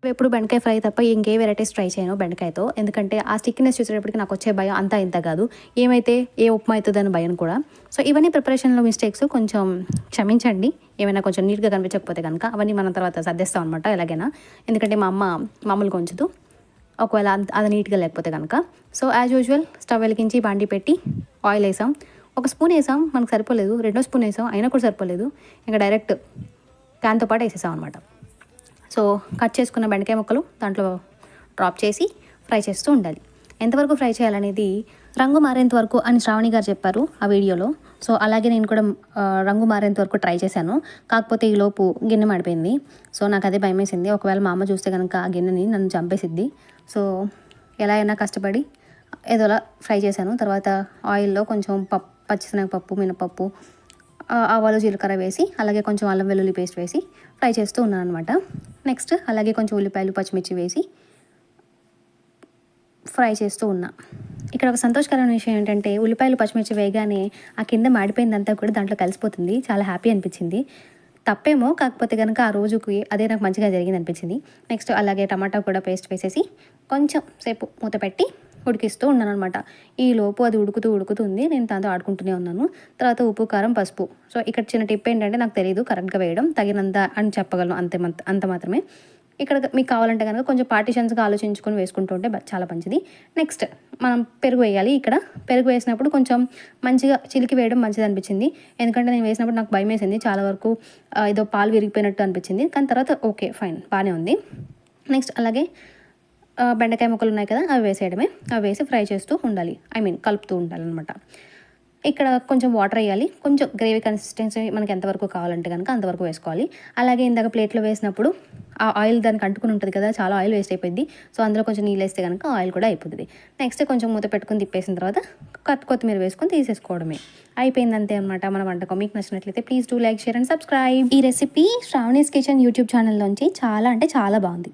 ఎప్పుడు బెండకాయ ఫ్రై తప్ప ఇంకే వెరైటీస్ ట్రై చేయను బెండకాయతో. ఎందుకంటే ఆ స్టిక్‌నెస్ చూసేటప్పటికి నాకు వచ్చే భయం అంతా ఇంత కాదు. ఏమైతే ఏ ఉప్మా అయితదని భయం కూడా. సో, ఇవన్నీ ప్రిపరేషన్‌లో మిస్టేక్స్ కొంచెం క్షమించండి. ఏమైనా కొంచెం నీట్‌గా కనిపించకపోతే గనక అవన్నీ మనం తర్వాత సర్దేస్తాం అనమాట ఎలాగైనా. ఎందుకంటే మా అమ్మ మామూలుగా ఉంచదు. ఒకవేళ అది నీట్‌గా లేకపోతే గనక. సో, యాజ్ యూజువల్ స్టవ్ వెలిగించి బాండీ పెట్టి ఆయిల్ ఏసాం. ఒక స్పూన్ ఏసాం. మనకు సరిపోలేదు. రెండో స్పూన్ ఏసాం. అయినా కూడా సరిపోలేదు. ఇంక డైరెక్ట్ క్యాన్‌తో పాటు ఏసేసాం అనమాట. సో, కట్ చేసుకున్న బెండకాయ ముక్కలు దాంట్లో డ్రాప్ చేసి ఫ్రై చేస్తూ ఉండాలి. ఎంతవరకు ఫ్రై చేయాలనేది రంగు మారేంత వరకు అని శ్రావణి గారు చెప్పారు ఆ వీడియోలో. సో, అలాగే నేను కూడా రంగు మారేంత వరకు ట్రై చేశాను. కాకపోతే ఈలోపు గిన్నె మాడిపోయింది. సో, నాకు అదే భయమేసింది. ఒకవేళ మా అమ్మ చూస్తే గనక ఆ గిన్నెని నన్ను చంపేసిద్ది. సో, ఎలా అయినా కష్టపడి ఏదోలా ఫ్రై చేశాను. తర్వాత ఆయిల్‌లో కొంచెం పచ్చిశనగపప్పు, మినపప్పు, ఆవాలు, జీలకర్ర వేసి అలాగే కొంచెం అల్లం వెల్లుల్లి పేస్ట్ వేసి ఫ్రై చేస్తూ ఉన్నాననమాట. నెక్స్ట్ అలాగే కొంచెం ఉల్లిపాయలు, పచ్చిమిర్చి వేసి ఫ్రై చేస్తూ ఉన్నా. ఇక్కడ ఒక సంతోషకరమైన విషయం ఏంటంటే ఉల్లిపాయలు, పచ్చిమిర్చి వేయగానే ఆ కింద మాడిపోయిందంతా కూడా దాంట్లో కలిసిపోతుంది. చాలా హ్యాపీ అనిపించింది. తప్పేమో కాకపోతే గనక ఆ రోజుకి అదే నాకు మంచిగా జరిగిందనిపించింది. నెక్స్ట్ అలాగే టమాటా కూడా పేస్ట్ వేసేసి కొంచెం సేపు మూత పెట్టి ఉడికిస్తూ ఉన్నాననమాట. ఈలోపు అది ఉడుకుతుంది. నేను దాంతో ఆడుకుంటూనే ఉన్నాను. తర్వాత ఉప్పు, కారం, పసుపు. సో, ఇక్కడ చిన్న టిప్ ఏంటంటే నాకు తెలీదు కరెక్ట్‌గా వేయడం. తగినంత అని చెప్పగలను అంత మాత్రమే. ఇక్కడ మీకు కావాలంటే గనక కొంచెం పార్టిషన్స్‌గా ఆలోచించుకొని వేసుకుంటూ ఉంటే చాలా మంచిది. నెక్స్ట్ మనం పెరుగు వేయాలి. ఇక్కడ పెరుగు వేసినప్పుడు కొంచెం మంచిగా చిలికి వేయడం మంచిదనిపించింది. ఎందుకంటే నేను వేసినప్పుడు నాకు భయమేసింది. చాలా వరకు ఏదో పాలు విరిగిపోయినట్టు అనిపించింది. కానీ తర్వాత ఓకే ఫైన్ బానే ఉంది. నెక్స్ట్ అలాగే బెండకాయ ముక్కలు ఉన్నాయి కదా అవి వేసేయడమే. అవి వేసి ఫ్రై చేస్తూ ఉండాలి. కలుపుతూ ఉండాలనమాట. ఇక్కడ కొంచెం వాటర్ వేయాలి. కొంచెం గ్రేవీ కన్సిస్టెన్సీ మనకి ఎంతవరకు కావాలంటే కనుక అంతవరకు వేసుకోవాలి. అలాగే ఇందాక ప్లేట్లో వేసినప్పుడు ఆ ఆయిల్ దానికి అంటుకుని ఉంటుంది కదా, చాలా ఆయిల్ వేస్ట్ అయిపోయింది. సో, అందులో కొంచెం నీళ్ళు వేస్తే కనుక ఆయిల్ కూడా అయిపోతుంది. నెక్స్ట్ కొంచెం మూత పెట్టుకుని తిప్పేసిన తర్వాత కొత్తిమీర వేసుకొని తీసేసుకోవడమే. అయిపోయింది అంతే అనమాట మన వంటకం. మీకు నచ్చినట్లయితే please do like, share and subscribe. ఈ రెసిపీ శ్రావణీస్ కిచెన్ యూట్యూబ్ ఛానల్లోంచి చాలా అంటే చాలా బాగుంది.